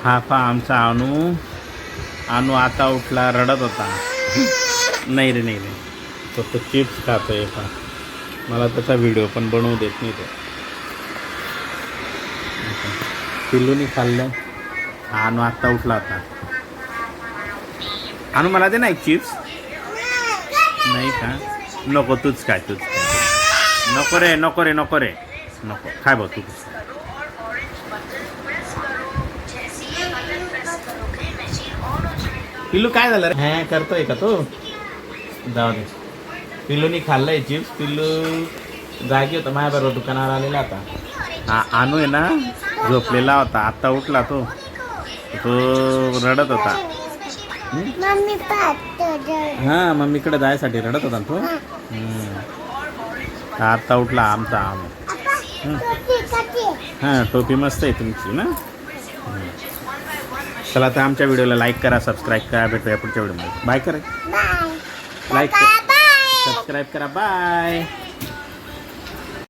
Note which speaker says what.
Speaker 1: हा पा आमचा अनु आता उठला, रडत होता. नाही रे, नाही रे, फक्त चिप्स खातोय पा. मला त्याचा व्हिडिओ पण बनवू देत नाही तो. पिल्लूनी खाल्लं. अनु आत्ता उठला होता. अनु मला दे ना एक चिप्स. नाही का? नको, तूच काय. नको रे, नको रे, नको रे, नको. काय भाऊ तू. पिल्लू काय झालं रे? हॅ करतोय का तो? जाऊ दे. पिल्लूनी खाल्लंय चिप्स. पिल्लू जागी होता, माझ्याबरोबर दुकानावर आलेला होता. अनु आहे ना, झोपलेला होता. आत्ता उठला तो रडत होता. हां, मम्मीकडे जायसाठी रडत होता तो. आत्ता उठला आमचा अनु. हां, टोपी मस्त आहे तुमची ना. चला आता आमच्या व्हिडिओला लाईक करा, सबस्क्राईब करा. भेटूया पुढच्या व्हिडिओमध्ये. बाय करा. लाईक करा, सबस्क्राईब करा. बाय.